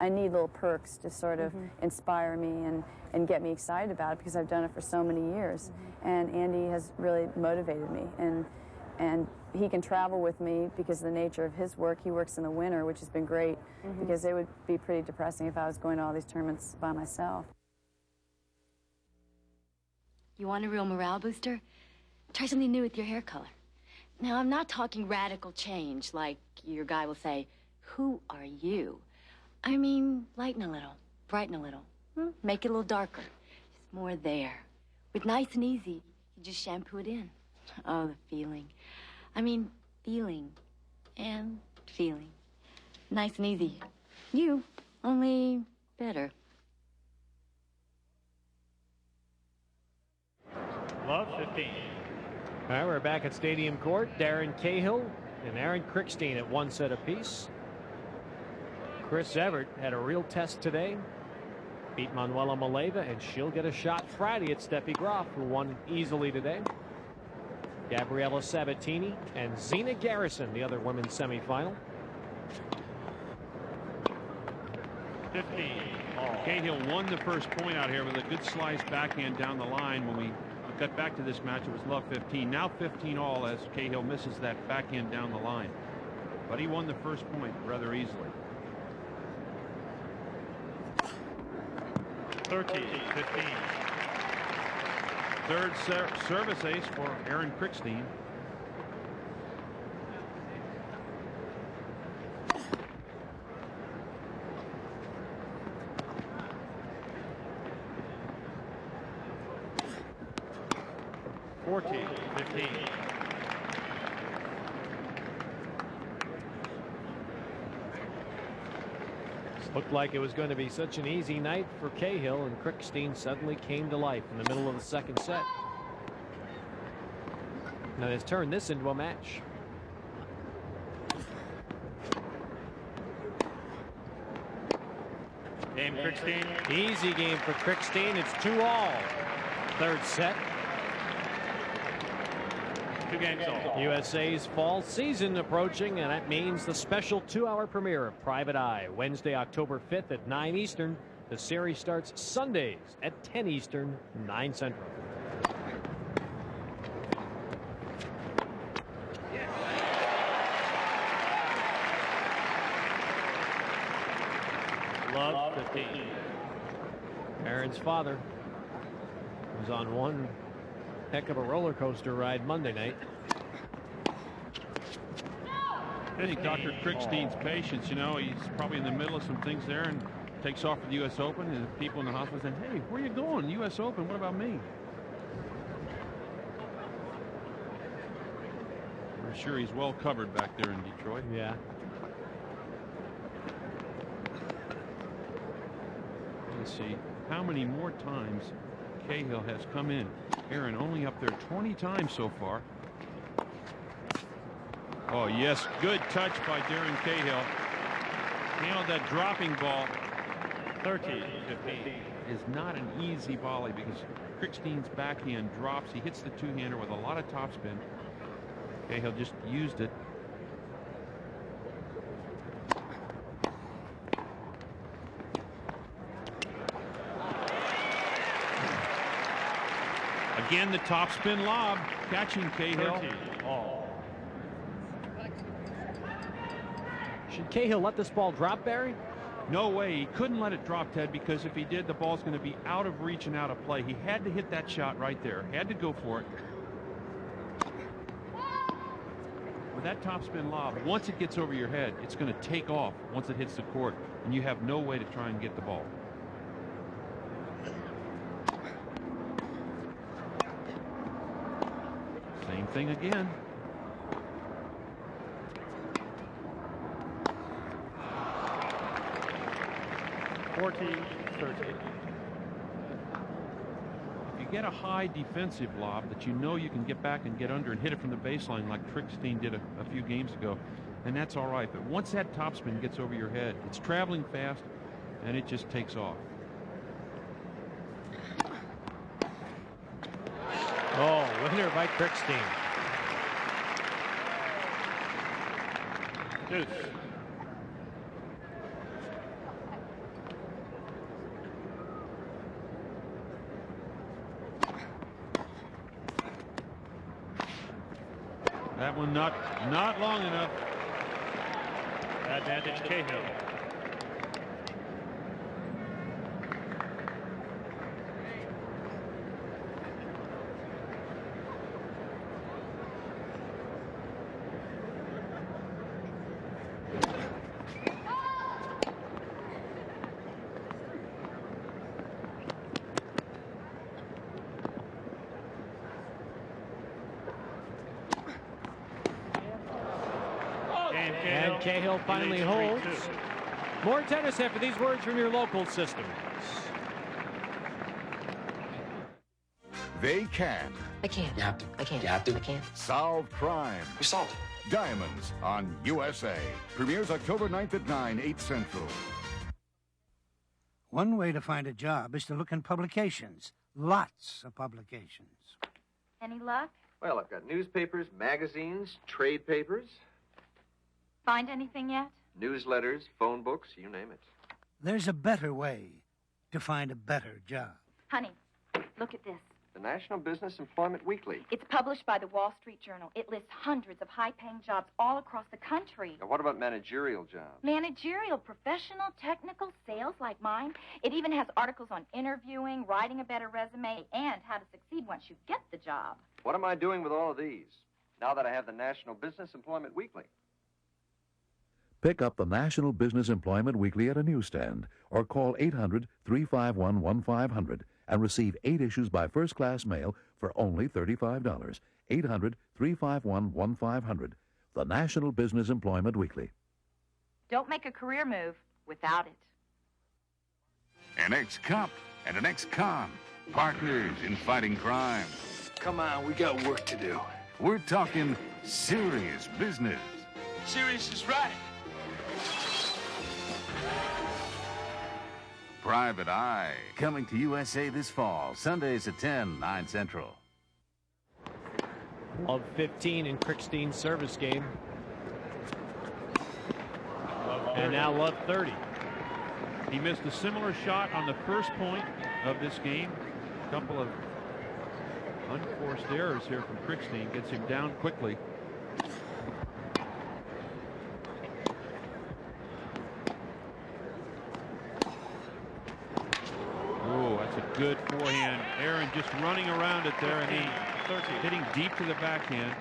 I need little perks to sort of inspire me and get me excited about it because I've done it for so many years. And Andy has really motivated me. And he can travel with me because of the nature of his work. He works in the winter, which has been great because it would be pretty depressing if I was going to all these tournaments by myself. You want a real morale booster? Try something new with your hair color. Now, I'm not talking radical change, like your guy will say, "Who are you?" I mean, lighten a little, brighten a little, make it a little darker. Just more there. With nice and easy, you just shampoo it in. Oh, the feeling. I mean, feeling and feeling. Nice and easy. You, only better. Love 15. All right, we're back at Stadium Court. Darren Cahill and Aaron Krickstein at one set apiece. Chris Evert had a real test today. Beat Manuela Maleva, and she'll get a shot Friday at Steffi Graf, who won easily today. Gabriela Sabatini and Zina Garrison, the other women's semifinal. 15. Cahill won the first point out here with a good slice backhand down the line. When we got back to this match, it was love 15. Now 15 all as Cahill misses that backhand down the line. But he won the first point rather easily. 13, 15. Third service ace for Aaron Krickstein. Looked like it was going to be such an easy night for Cahill, and Krickstein suddenly came to life in the middle of the second set. Now has turned this into a match. Game Krickstein. Easy game for Krickstein. It's 2-all. Third set. 2 games all. USA's fall season approaching, and that means the special 2-hour premiere of Private Eye, Wednesday, October 5th at 9 Eastern. The series starts Sundays at 10 Eastern, 9 Central. Love 15. Aaron's father was on one heck of a roller coaster ride Monday night. I think Dr. Krickstein's patience, you know, he's probably in the middle of some things there and takes off for the U.S. Open, and the people in the hospital say, "Hey, where are you going? U.S. Open, what about me?" I'm sure he's well covered back there in Detroit. Yeah. Let's see how many more times Cahill has come in. Aaron only up there 20 times so far. Oh yes, good touch by Darren Cahill. Handled that dropping ball. 13, 15. Is not an easy volley because Krickstein's backhand drops. He hits the two-hander with a lot of topspin. Cahill just used it. Again, the topspin lob catching Cahill. 13 all. Should Cahill let this ball drop, Barry? No way. He couldn't let it drop, Ted, because if he did, the ball's going to be out of reach and out of play. He had to hit that shot right there. Had to go for it. With that topspin lob, once it gets over your head, it's going to take off once it hits the court, and you have no way to try and get the ball. Same thing again. If you get a high defensive lob that you know you can get back and get under and hit it from the baseline like Krickstein did a few games ago, and that's all right. But once that topspin gets over your head, it's traveling fast and it just takes off. Oh, winner by Krickstein. Deuce. That one not long enough. Advantage Cahill. And Cahill finally holds. More tennis after these words from your local systems. They can I can't. You have to. I can't. You have to. I can't. solve crime. We solved it. Diamonds on USA. Premieres October 9th at 9, 8 Central. One way to find a job is to look in publications. Lots of publications. Any luck? Well, I've got newspapers, magazines, trade papers, Find anything yet? newsletters, phone books, you name it. There's a better way to find a better job. Honey, look at this. The National Business Employment Weekly. It's published by the Wall Street Journal. It lists hundreds of high-paying jobs all across the country. Now, what about managerial jobs? Managerial, professional, technical, sales like mine. It even has articles on interviewing, writing a better resume, and how to succeed once you get the job. What am I doing with all of these now that I have the National Business Employment Weekly? Pick up the National Business Employment Weekly at a newsstand or call 800-351-1500 and receive 8 issues by first-class mail for only $35. 800-351-1500. The National Business Employment Weekly. Don't make a career move without it. An ex-cop and an ex-con. Partners in fighting crime. Come on, we got work to do. We're talking serious business. Serious is right. Private Eye. Coming to USA this fall. Sundays at 10, 9 Central. Love 15 in Krickstein's service game. And now Love 30. He missed a similar shot on the first point of this game. A couple of unforced errors here from Krickstein. Gets him down quickly. Oh, that's a good forehand. Aaron just running around it there, and he hitting deep to the backhand.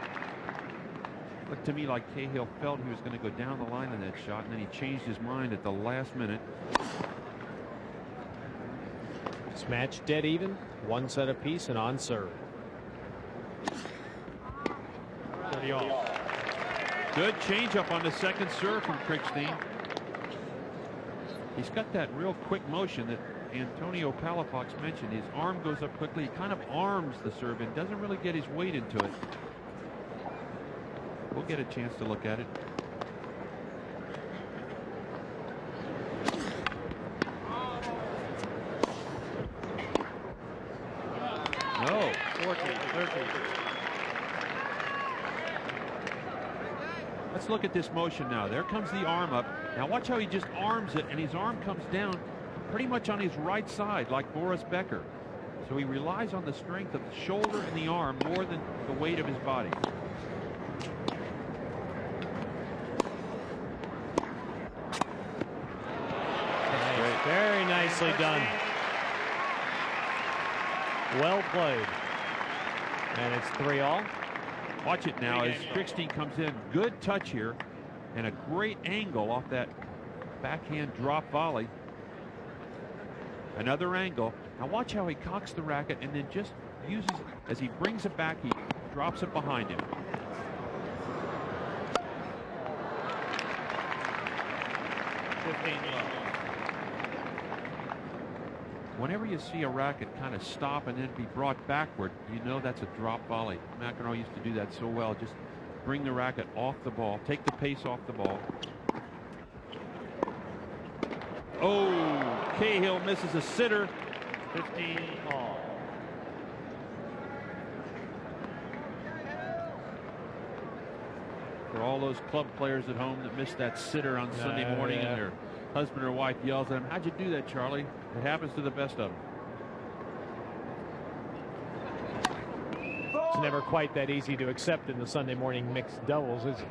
Looked to me like Cahill felt he was going to go down the line in that shot, and then he changed his mind at the last minute. This match dead even. 1 set apiece and on serve. 30 all. Good changeup on the second serve from Krickstein. He's got that real quick motion that Antonio Palafox mentioned. His arm goes up quickly. He kind of arms the serve and doesn't really get his weight into it. We'll get a chance to look at it. No. 14, 13. Let's look at this motion now. There comes the arm up. Now watch how he just arms it, and his arm comes down pretty much on his right side like Boris Becker. So he relies on the strength of the shoulder and the arm more than the weight of his body. Very nicely done. Well played. And it's 3 all. Watch it now as Krickstein comes in. Good touch here and a great angle off that backhand drop volley. Another angle. Now watch how he cocks the racket and then just uses, as he brings it back, he drops it behind him. Whenever you see a racket kind of stop and then be brought backward, you know that's a drop volley. McEnroe used to do that so well. Just bring the racket off the ball, take the pace off the ball. Oh, Cahill misses a sitter. 15 all. For all those club players at home that missed that sitter on Sunday morning and their husband or wife yells at them, "How'd you do that, Charlie?" It happens to the best of them. It's never quite that easy to accept in the Sunday morning mixed doubles, is it?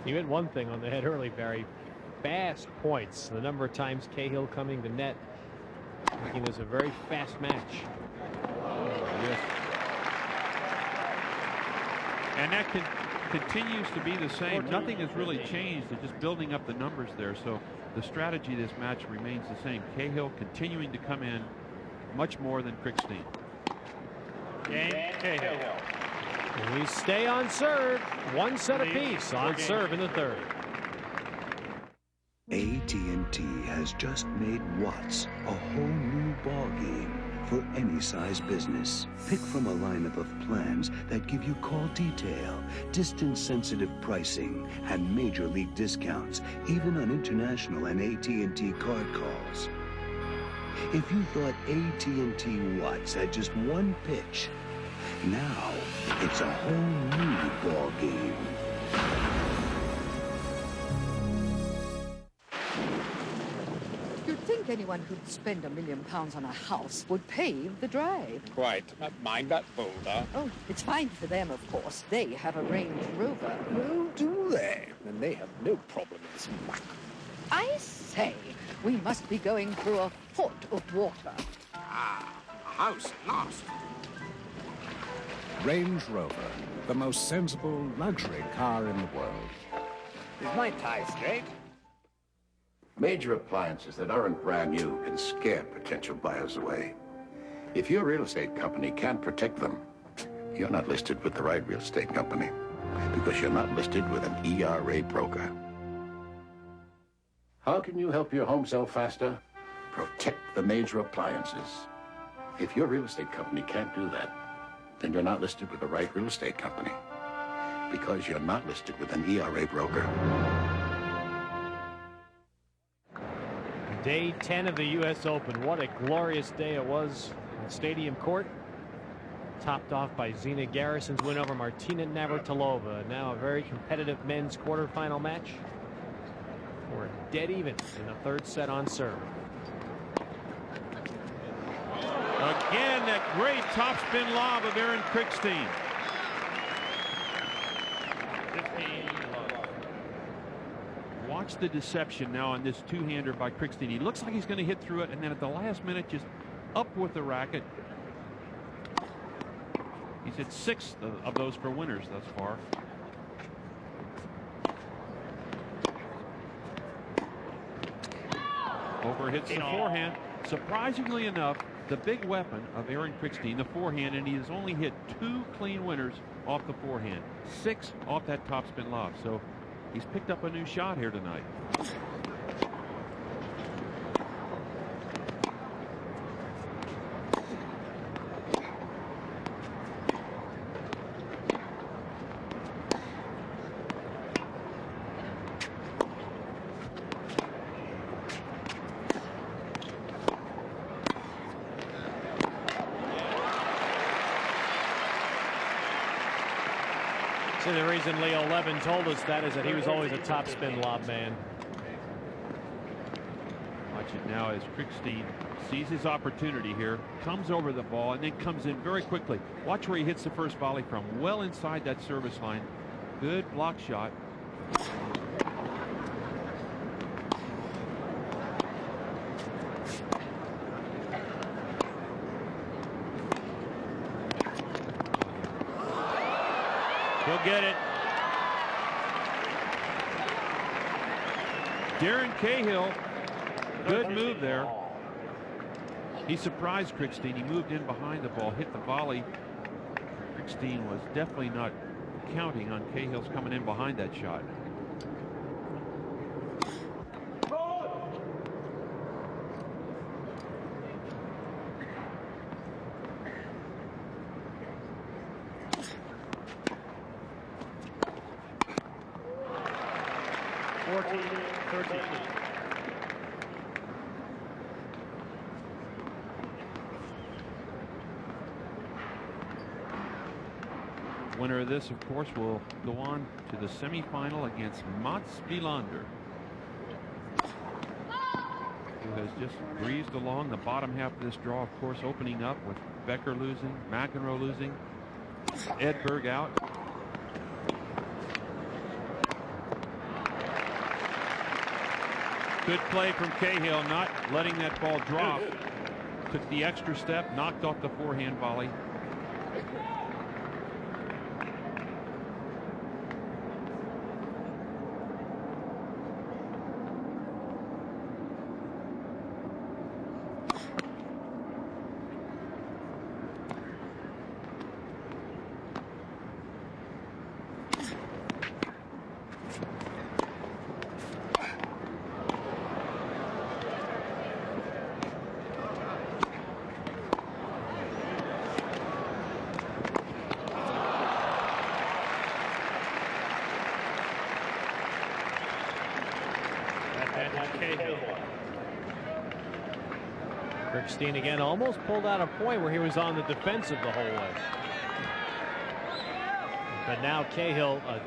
You hit one thing on the head early, Barry. Fast points. The number of times Cahill coming to net, making this a very fast match. Yes. And that continues to be the same. Nothing has really changed. They're just building up the numbers there. So the strategy of this match remains the same. Cahill continuing to come in much more than Krickstein. Game, Cahill. And we stay on serve. One set apiece on serve in the third. AT&T has just made Watts a whole new ballgame for any size business. Pick from a lineup of plans that give you call detail, distance-sensitive pricing, and major league discounts, even on international and AT&T card calls. If you thought AT&T Watts had just one pitch, now it's a whole new ball game. You'd think anyone who'd spend £1 million on a house would pave the drive. Quite. Mind that boulder. Oh, it's fine for them, of course. They have a Range Rover. Oh, do they? Then they have no problem in this muck. I say, we must be going through a foot of water. Ah, a house at last. Range Rover, the most sensible luxury car in the world. Is my tie straight? Major appliances that aren't brand new can scare potential buyers away. If your real estate company can't protect them, you're not listed with the right real estate company, because you're not listed with an ERA broker. How can you help your home sell faster? Protect the major appliances. If your real estate company can't do that, then you're not listed with the right real estate company, because you're not listed with an ERA broker. Day 10 of the U.S. Open. What a glorious day it was on Stadium Court. Topped off by Zina Garrison's win over Martina Navratilova. Now a very competitive men's quarterfinal match. We're dead even in the third set on serve. Again, that great topspin lob of Aaron Krickstein. 15 love. Watch the deception now on this two-hander by Krickstein. He looks like he's going to hit through it, and then at the last minute, just up with the racket. He's hit 6 of those for winners thus far. Overhits the forehand. Surprisingly enough, the big weapon of Aaron Krickstein, the forehand, and he has only hit 2 clean winners off the forehand. 6 off that topspin lob. So he's picked up a new shot here tonight. See, the reason Leo Levin told us that is that he was always a topspin lob man. Watch it now as Krickstein sees his opportunity here, comes over the ball, and then comes in very quickly. Watch where he hits the first volley from, well inside that service line. Good block shot. He'll get it. Darren Cahill, good move there. He surprised Krickstein. He moved in behind the ball, hit the volley. Krickstein was definitely not counting on Cahill's coming in behind that shot. Winner of this, of course, will go on to the semifinal against Mats Wilander, who has just breezed along the bottom half of this draw, of course, opening up with Becker losing, McEnroe losing, Edberg out. Good play from Cahill, not letting that ball drop. Took the extra step, knocked off the forehand volley. Krickstein again almost pulled out a point where he was on the defensive the whole way. But now Cahill, a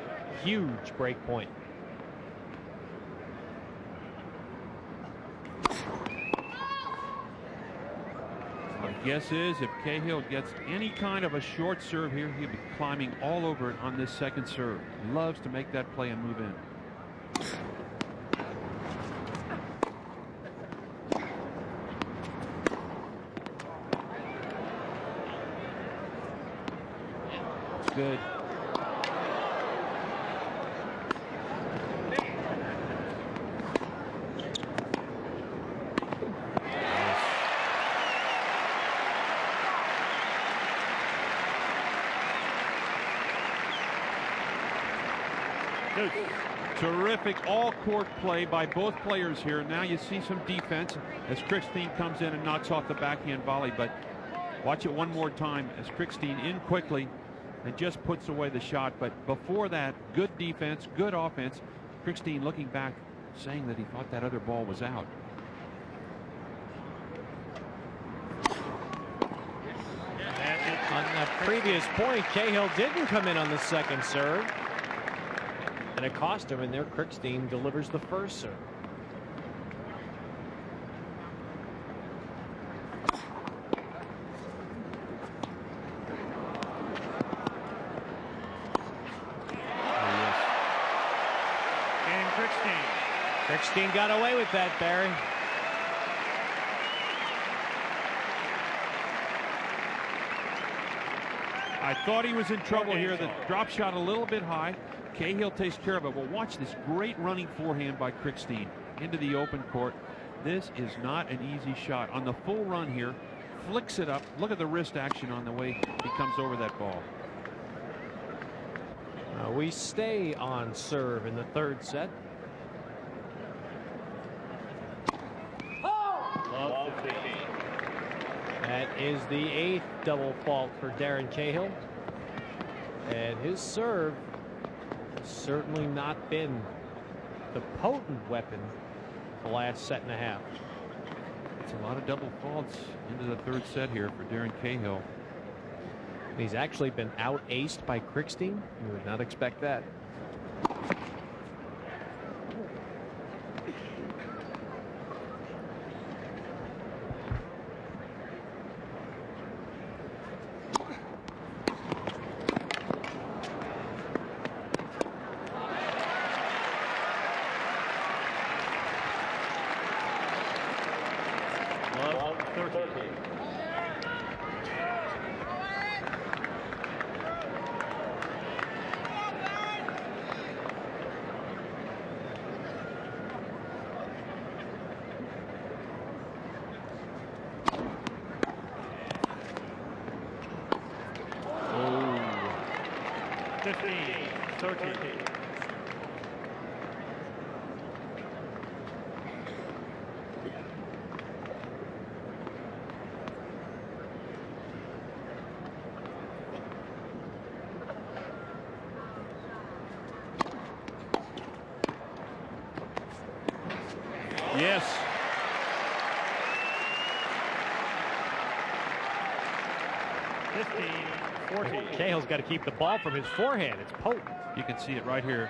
huge break point. My guess is if Cahill gets any kind of a short serve here, he'll be climbing all over it on this second serve. Loves to make that play and move in. Good. Terrific all-court play by both players here. Now you see some defense as Krickstein comes in and knocks off the backhand volley, but watch it one more time as Krickstein in quickly and just puts away the shot. But before that, good defense, good offense. Krickstein looking back, saying that he thought that other ball was out. On that previous point, Cahill didn't come in on the second serve, and it cost him, and there Krickstein delivers the first serve. Krickstein got away with that, Barry. I thought he was in trouble here. The drop shot a little bit high. Cahill takes care of it. Well, watch this great running forehand by Krickstein into the open court. This is not an easy shot. On the full run here, flicks it up. Look at the wrist action on the way he comes over that ball. We stay on serve in the third set. That is the 8th double fault for Darren Cahill. And his serve has certainly not been the potent weapon the last set and a half. It's a lot of double faults into the third set here for Darren Cahill. He's actually been out-aced by Krickstein. You would not expect that. Yes. Cahill's got to keep the ball from his forehand. It's potent. You can see it right here.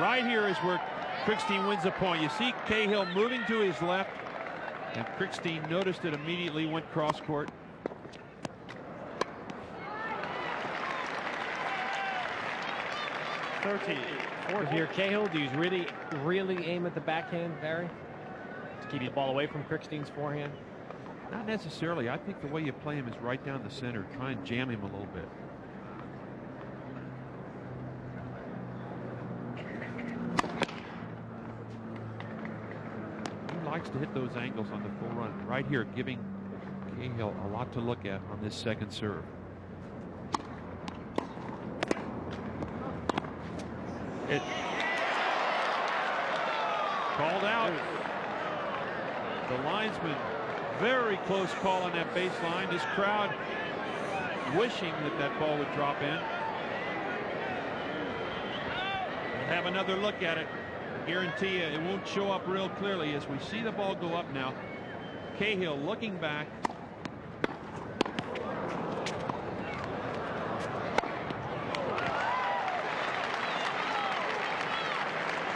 Right here is where Krickstein wins the point. You see Cahill moving to his left, and Krickstein noticed it immediately, went cross court. Here, Cahill, do you really aim at the backhand, Barry, to keep the ball away from Krickstein's forehand? Not necessarily. I think the way you play him is right down the center. Try and jam him a little bit. He likes to hit those angles on the full run. Right here, giving Cahill a lot to look at on this second serve. Called out. The linesman, very close call on that baseline. This crowd wishing that ball would drop in. We'll have another look at it. I guarantee you it won't show up real clearly as we see the ball go up now. Cahill looking back.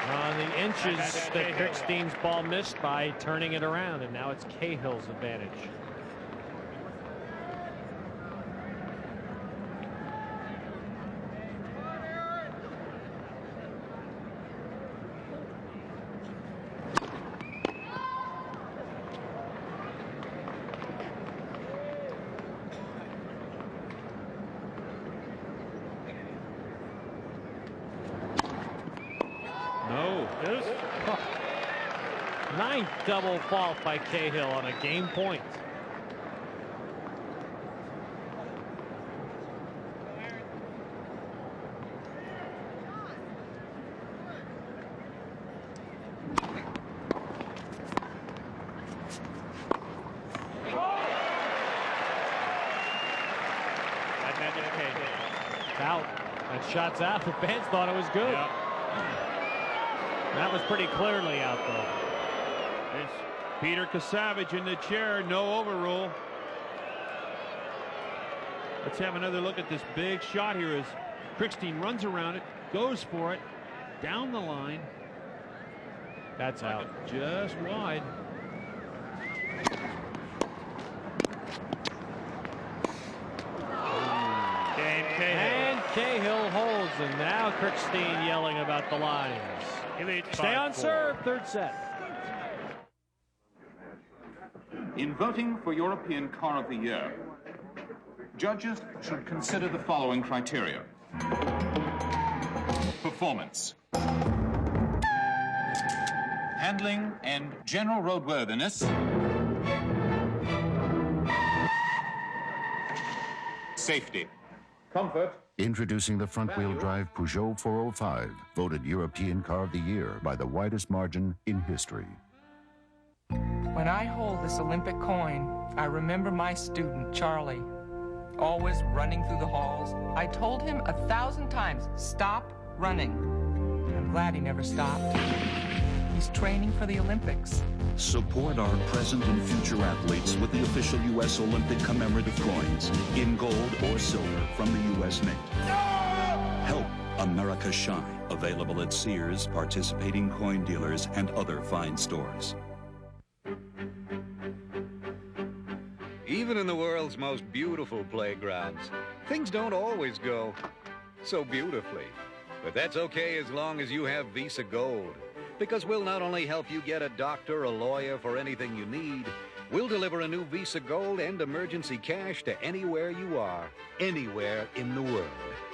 On the inches that Krickstein's ball missed by turning it around, and now it's Cahill's advantage. Ninth double fault by Cahill on a game point. Out. That shot's out. The fans thought it was good. Yep. That was pretty clearly out, though. It's Peter Kasavage in the chair. No overrule. Let's have another look at this big shot here as Krickstein runs around it, goes for it, down the line. That's out. Just wide. And Cahill holds, and now Krickstein yelling about the lines. Stay on serve, third set. In voting for European Car of the Year, judges should consider the following criteria. Performance. Handling and general roadworthiness. Safety. Comfort. Introducing the front-wheel drive Peugeot 405, voted European Car of the Year by the widest margin in history. When I hold this Olympic coin, I remember my student, Charlie, always running through the halls. I told him 1,000 times, stop running. I'm glad he never stopped. He's training for the Olympics. Support our present and future athletes with the official U.S. Olympic commemorative coins in gold or silver from the U.S. Mint. Help America shine. Available at Sears, participating coin dealers, and other fine stores. Even in the world's most beautiful playgrounds, things don't always go so beautifully. But that's okay as long as you have Visa Gold. Because we'll not only help you get a doctor, a lawyer for anything you need, we'll deliver a new Visa Gold and emergency cash to anywhere you are, anywhere in the world.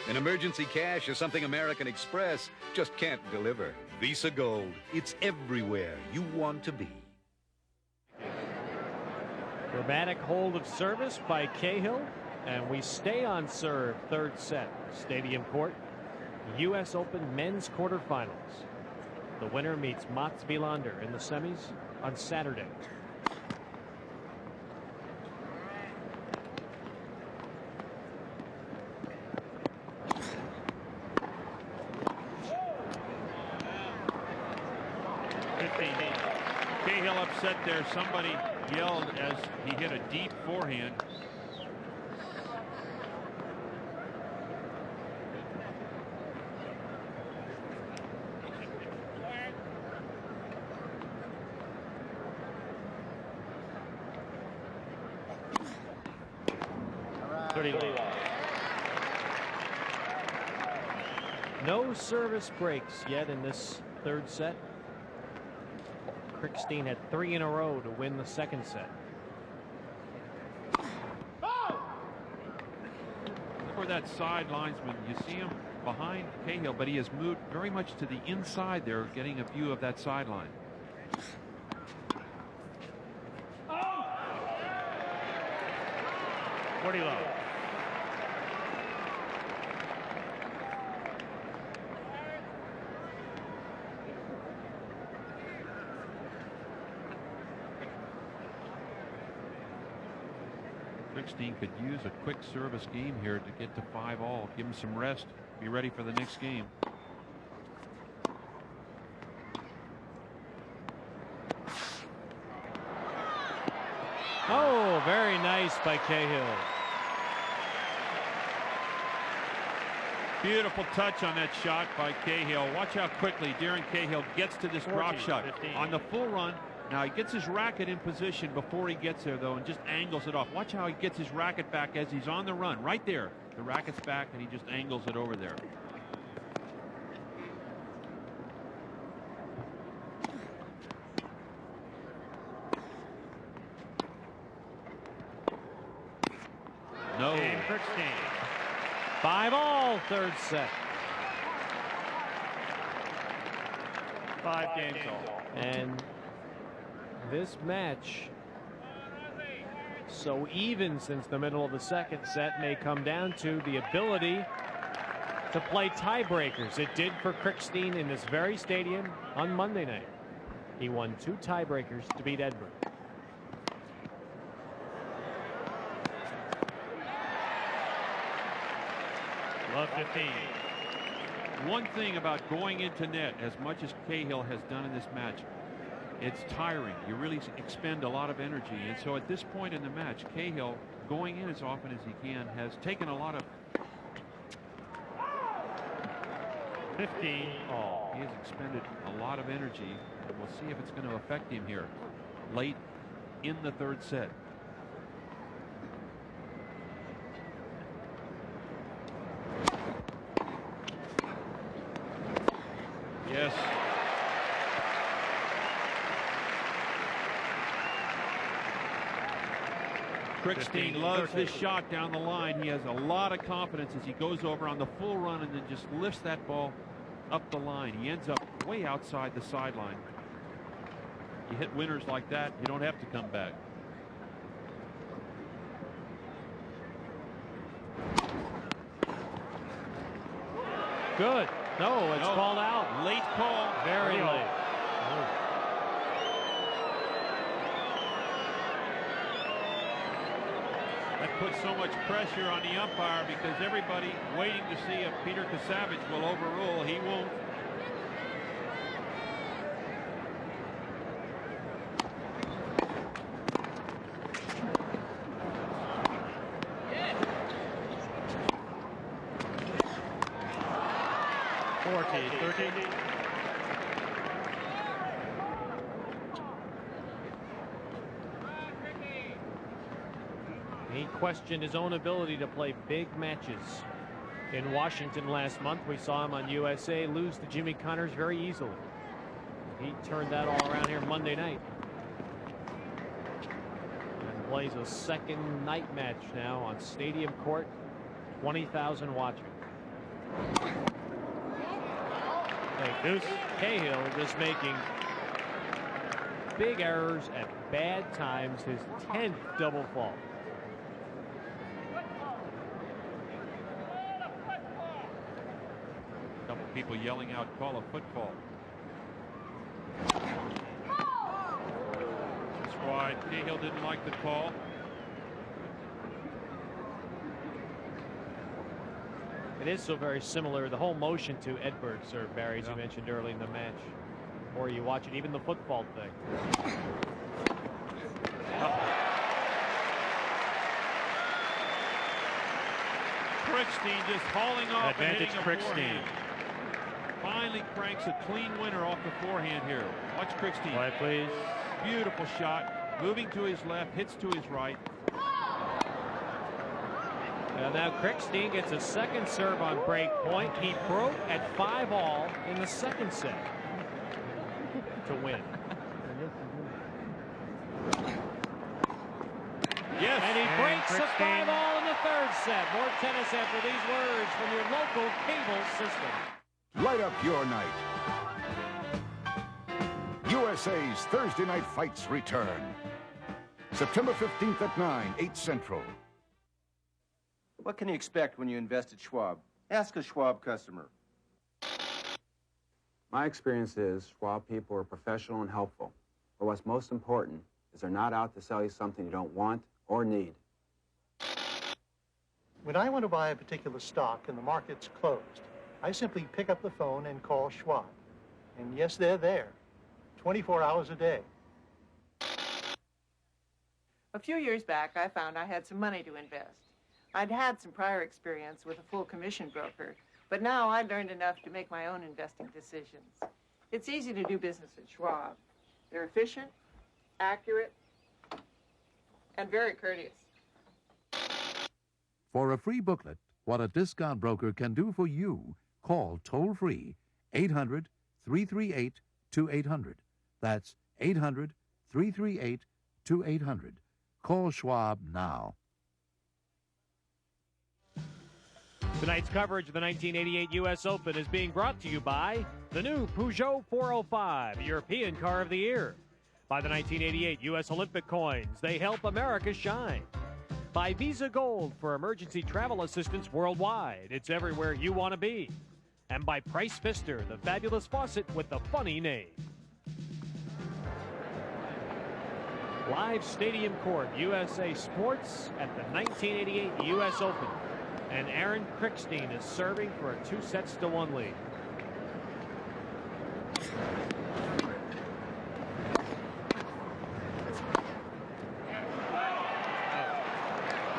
And emergency cash is something American Express just can't deliver. Visa Gold, it's everywhere you want to be. Dramatic hold of service by Cahill, and we stay on serve, third set. Stadium Court, U.S. Open men's quarterfinals. The winner meets Mats Wilander in the semis on Saturday. Cahill upset there. Somebody yelled as he hit a deep forehand. 30 love. No service breaks yet in this third set. Krickstein had 3 in a row to win the second set. Look where that side linesman, you see him behind Cahill, but he has moved very much to the inside there, getting a view of that sideline. Oh! 40 love. Krickstein could use a quick service game here to get to 5-all. Give him some rest. Be ready for the next game. Oh, very nice by Cahill. Beautiful touch on that shot by Cahill. Watch how quickly Darren Cahill gets to this drop shot. 15. On the full run, now he gets his racket in position before he gets there, though, and just angles it off. Watch how he gets his racket back as he's on the run. Right there. The racket's back, and he just angles it over there. No. Krickstein. 5-all, third set. 5 games all. And this match, so even since the middle of the second set, may come down to the ability to play tiebreakers. It did for Krickstein in this very stadium on Monday night. He won 2 tiebreakers to beat Edberg. Love 15. One thing about going into net, as much as Cahill has done in this match, it's tiring. You really expend a lot of energy. And so at this point in the match, Cahill, going in as often as he can, has taken a lot of 15 all. He has expended a lot of energy. And we'll see if it's going to affect him here late in the third set. Yes. Krickstein loves this shot down the line. He has a lot of confidence as he goes over on the full run and then just lifts that ball up the line. He ends up way outside the sideline. You hit winners like that, you don't have to come back. Good. No, it's called out. Late call. Very late. That puts so much pressure on the umpire because everybody waiting to see if Peter Kasavich will overrule. He won't. He questioned his own ability to play big matches. In Washington last month, we saw him on USA lose to Jimmy Connors very easily. He turned that all around here Monday night. And plays a second night match now on Stadium Court. 20,000 watching. Deuce. Cahill just making big errors at bad times. His 10th double fault. A couple people yelling out, call a football. That's why Cahill didn't like the call. It is so very similar, the whole motion to Edberg's serve, Barry, as you mentioned early in the match. Or you watch it, even the football thing. Krickstein just hauling off Advantage and hitting a Krickstein. forehand. Finally cranks a clean winner off the forehand here. Watch Krickstein. Play, please. Beautiful shot. Moving to his left, hits to his right. And now Krickstein gets a second serve on break point. He broke at 5-all in the second set to win. Yes. And he breaks a 5-all in the third set. More tennis after these words from your local cable system. Light up your night. USA's Thursday Night Fights return. September 15th at 9, 8 Central. What can you expect when you invest at Schwab? Ask a Schwab customer. My experience is Schwab people are professional and helpful. But what's most important is they're not out to sell you something you don't want or need. When I want to buy a particular stock and the market's closed, I simply pick up the phone and call Schwab. And yes, they're there, 24 hours a day. A few years back, I found I had some money to invest. I'd had some prior experience with a full commission broker, but now I'd learned enough to make my own investing decisions. It's easy to do business at Schwab. They're efficient, accurate, and very courteous. For a free booklet, What a Discount Broker Can Do for You, call toll-free 800-338-2800. That's 800-338-2800. Call Schwab now. Tonight's coverage of the 1988 U.S. Open is being brought to you by the new Peugeot 405, European Car of the Year. By the 1988 U.S. Olympic coins, they help America shine. By Visa Gold for emergency travel assistance worldwide. It's everywhere you want to be. And by Price Pfister, the fabulous faucet with the funny name. Live Stadium Court, USA Sports at the 1988 U.S. Open. And Aaron Krickstein is serving for a 2-1 lead.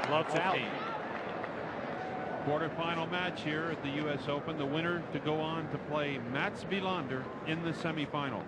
Love out. Quarterfinal match here at the U.S. Open. The winner to go on to play Mats Wilander in the semifinals.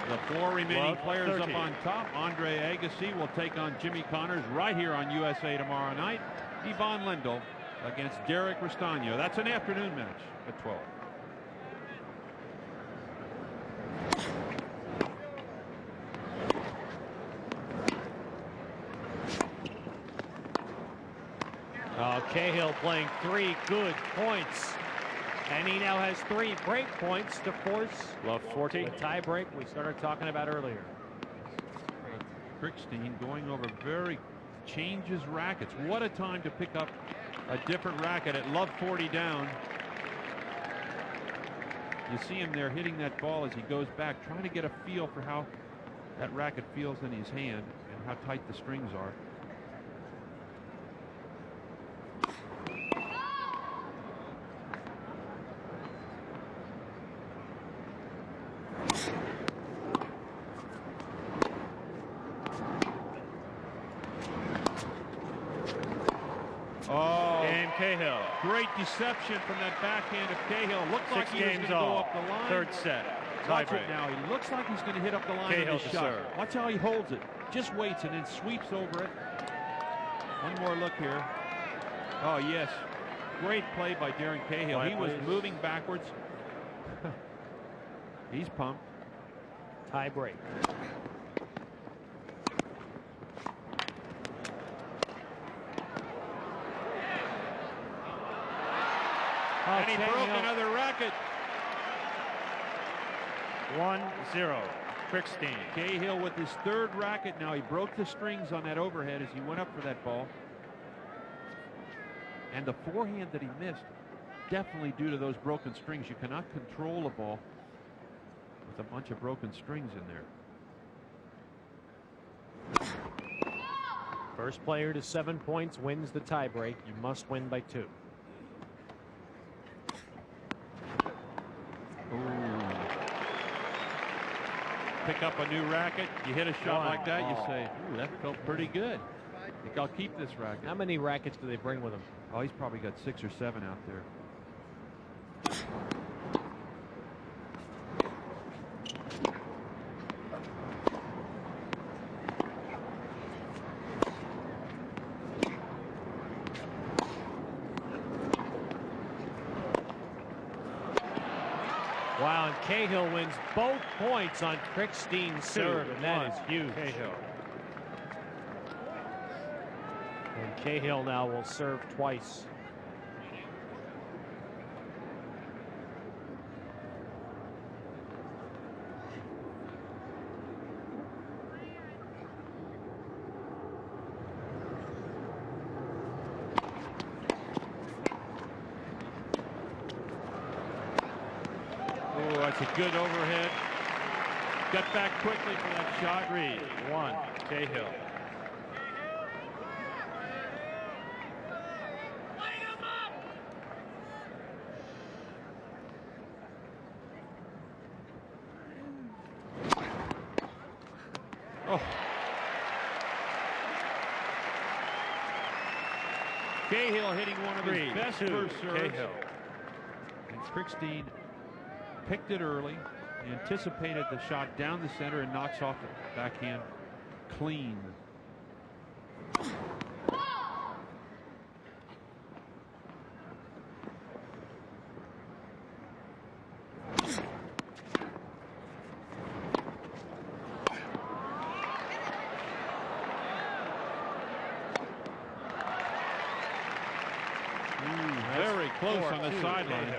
The four remaining players up on top. Andre Agassi will take on Jimmy Connors right here on USA tomorrow night. Ivan Lendl against Derek Restagno. That's an afternoon match at 12. Cahill playing 3 good points. And he now has 3 break points to force Love 40. the tie break we started talking about earlier. Krickstein going over changes rackets. What a time to pick up a different racket at love 40 down. You see him there hitting that ball as he goes back, trying to get a feel for how that racket feels in his hand and how tight the strings are. Cahill. Great deception from that backhand of Cahill. Looked like he was going to go all. up the line. Third set. Watch it now. He looks like he's going to hit up the line Cahill with his to shot. serve. Watch how he holds it. Just waits and then sweeps over it. One more look here. Oh, yes. Great play by Darren Cahill. He was moving backwards. He's pumped. Tie break. And he broke another racket. 1-0. Krickstein. Cahill with his third racket now. He broke the strings on that overhead as he went up for that ball. And the forehand that he missed, definitely due to those broken strings. You cannot control a ball with a bunch of broken strings in there. First player to 7 points wins the tiebreak. You must win by 2. Pick up a new racket. You hit a shot like that, you say, ooh, that felt pretty good. I think I'll keep this racket. How many rackets do they bring with them? Oh, he's probably got 6 or 7 out there. Cahill wins both points on Krickstein's serve, and that is huge. Cahill. And Cahill now will serve twice. Oh, that's a good overhead. Got back quickly for that shot. 3-1, Cahill. Oh. Cahill hitting one of his best first serves. Cahill. And Krickstein picked it early, anticipated the shot down the center, and knocks off the backhand clean. Very close on the sideline.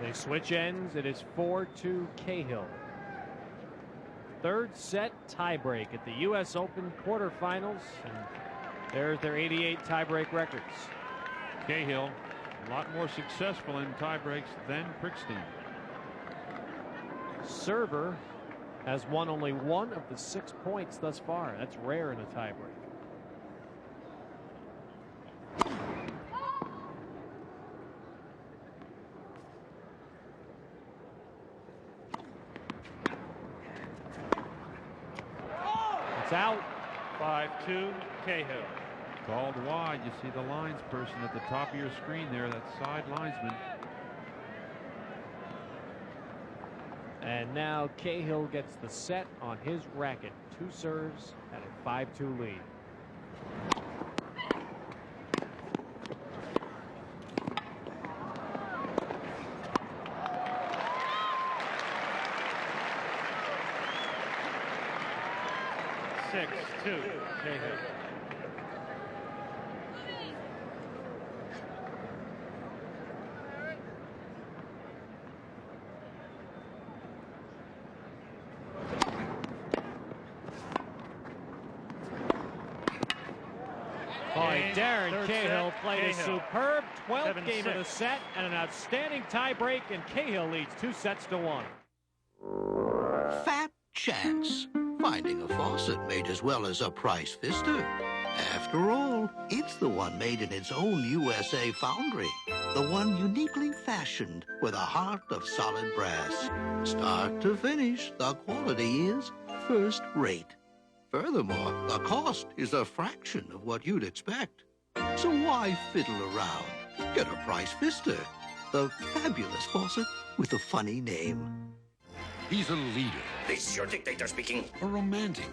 They switch ends. It is 4-2 Cahill. Third set tiebreak at the U.S. Open quarterfinals. And there's their 88 tiebreak records. Cahill, a lot more successful in tiebreaks than Krickstein. Server has won only one of the 6 points thus far. That's rare in a tiebreak. It's out. 5-2 Cahill. Called wide. You see the lines person at the top of your screen there, that side linesman. And now Cahill gets the set on his racket. 2 serves at a 5-2 lead. Cahill. Darren Cahill played a superb 12th game of the 7-6. set and an outstanding tiebreak, and Cahill leads 2-1. Fat chance. Finding a faucet made as well as a price fister. After all, it's the one made in its own USA foundry. The one uniquely fashioned with a heart of solid brass. Start to finish, the quality is first rate. Furthermore, the cost is a fraction of what you'd expect. So why fiddle around? Get a price fister. The fabulous faucet with a funny name. He's a leader. This is your dictator speaking. A romantic.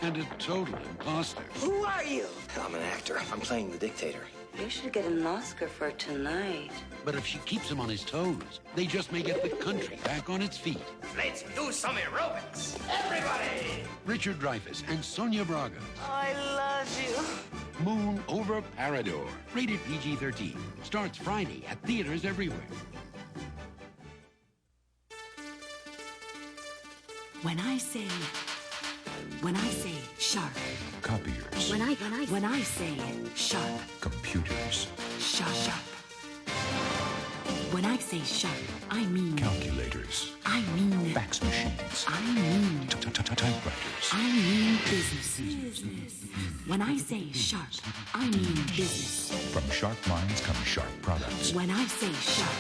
And a total imposter. Who are you? I'm an actor. I'm playing the dictator. You should get an Oscar for tonight. But if she keeps him on his toes, they just may get the country back on its feet. Let's do some aerobics. Everybody! Richard Dreyfuss and Sonia Braga. I love you. Moon over Parador. Rated PG-13. Starts Friday at theaters everywhere. When I say sharp. Copiers. When I say sharp. Computers. Sharp. When I say sharp, I mean Calculators. I mean Fax machines. I mean Typewriters. I mean business. When I say sharp, I mean business. From sharp minds come sharp products. When I say sharp,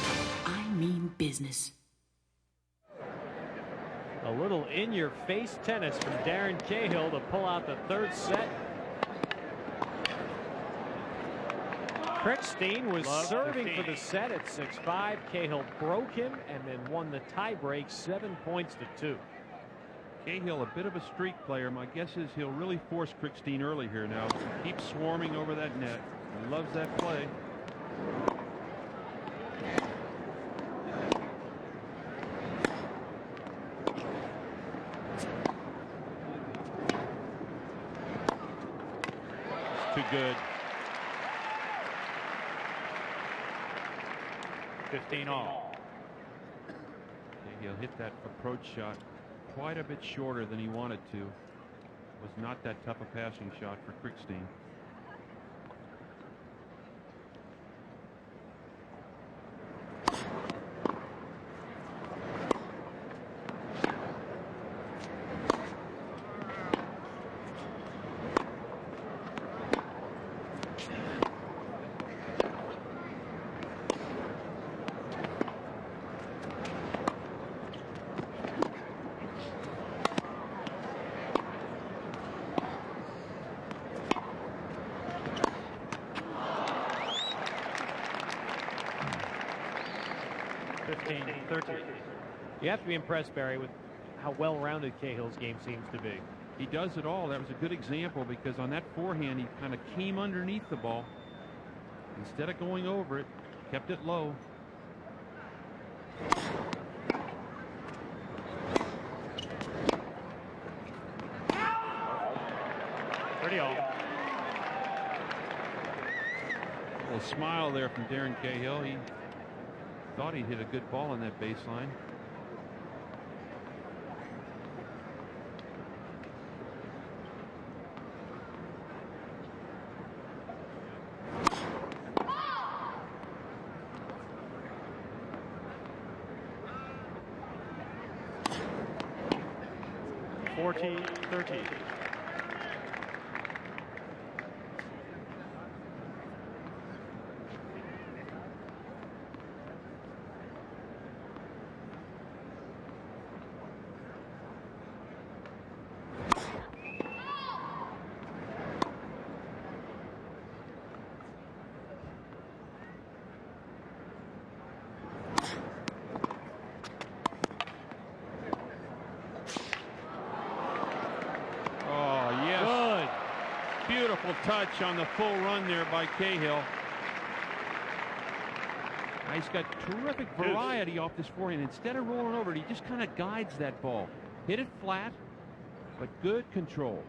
I mean business. A little in-your-face tennis from Darren Cahill to pull out the third set. Krickstein was serving for the set at 6-5. Cahill broke him and then won the tiebreak 7-2. Cahill, a bit of a streak player. My guess is he'll really force Krickstein early here now. Keep swarming over that net. He loves that play. Too good. 15 all. He'll hit that approach shot quite a bit shorter than he wanted to. Was not that tough a passing shot for Krickstein. You have to be impressed, Barry, with how well-rounded Cahill's game seems to be. He does it all. That was a good example because on that forehand, he kind of came underneath the ball. Instead of going over it, kept it low. Pretty all. A little smile there from Darren Cahill. He thought he'd hit a good ball on that baseline. .30. Beautiful touch on the full run there by Cahill. He's got terrific variety off this forehand. Instead of rolling over it, he just kind of guides that ball. Hit it flat, but good control.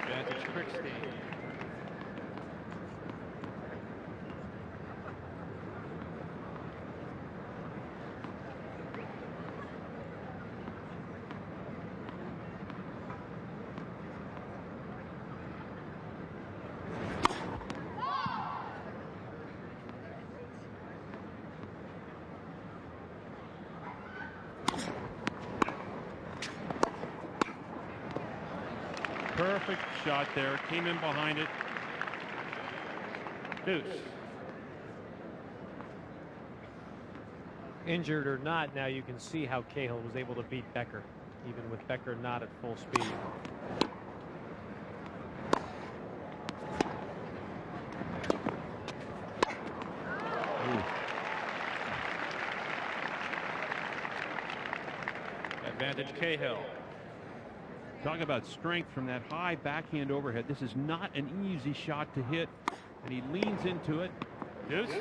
Advantage Krickstein. Perfect shot there. Came in behind it. Deuce. Injured or not, now you can see how Cahill was able to beat Becker, even with Becker not at full speed. Advantage Cahill. Talk about strength from that high backhand overhead. This is not an easy shot to hit, and he leans into it. Deuce.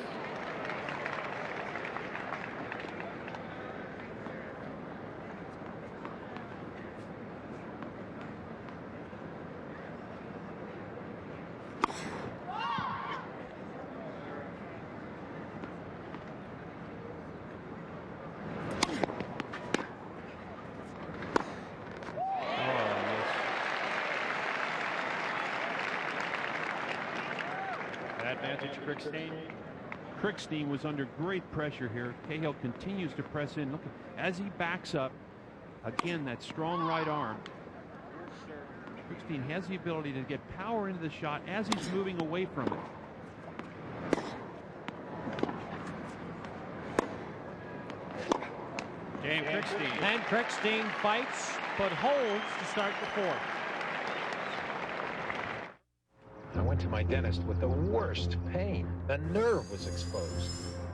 Advantage Krickstein. Krickstein was under great pressure here. Cahill continues to press in. Look, as he backs up, again, that strong right arm. Krickstein has the ability to get power into the shot as he's moving away from it. Game Krickstein. And Krickstein fights, but holds to start the fourth. I went to my dentist with the worst pain. The nerve was exposed.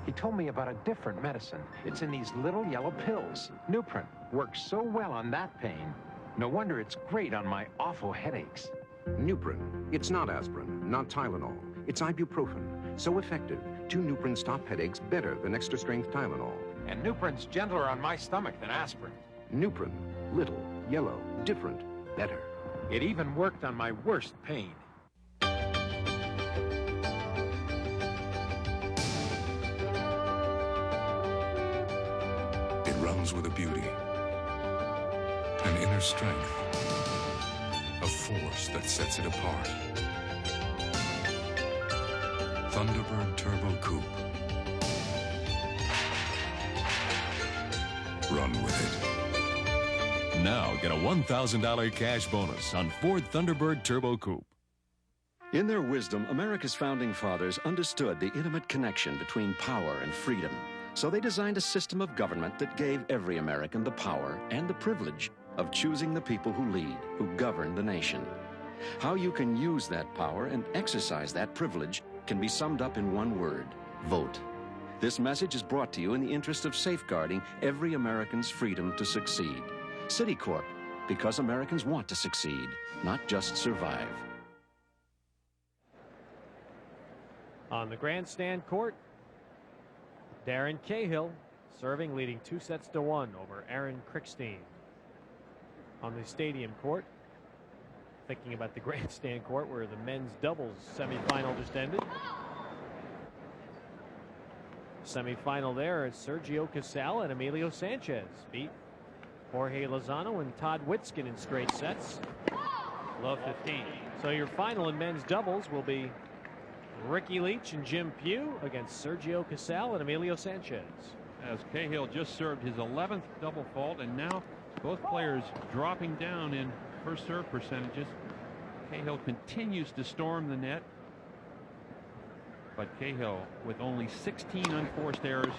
He told me about a different medicine. It's in these little yellow pills. Nuprin works so well on that pain. No wonder it's great on my awful headaches. Nuprin. It's not aspirin, not Tylenol. It's ibuprofen, so effective. 2 Nuprin stop headaches better than extra-strength Tylenol. And Nuprin's gentler on my stomach than aspirin. Nuprin, little, yellow, different, better. It even worked on my worst pain. It runs with a beauty, an inner strength, a force that sets it apart. Thunderbird Turbo Coupe. Run with it. Now get a $1,000 cash bonus on Ford Thunderbird Turbo Coupe. In their wisdom, America's founding fathers understood the intimate connection between power and freedom. So they designed a system of government that gave every American the power and the privilege of choosing the people who lead, who govern the nation. How you can use that power and exercise that privilege can be summed up in one word: vote. This message is brought to you in the interest of safeguarding every American's freedom to succeed. Citicorp, because Americans want to succeed, not just survive. On the grandstand court, Darren Cahill serving, leading 2-1 over Aaron Krickstein. On the stadium court, thinking about the grandstand court where the men's doubles semifinal just ended. Semifinal there is Sergio Cahill and Emilio Sanchez beat Jorge Lozano and Todd Witzkin in straight sets. Low 15. So your final in men's doubles will be Ricky Leach and Jim Pugh against Sergio Cahill and Emilio Sanchez. As Cahill just served his 11th double fault, and now both players dropping down in first serve percentages. Cahill continues to storm the net, but Cahill with only 16 unforced errors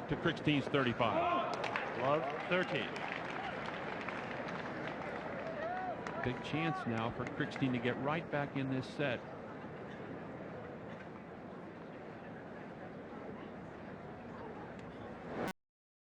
to Krickstein's 35. Love 13. Big chance now for Krickstein to get right back in this set.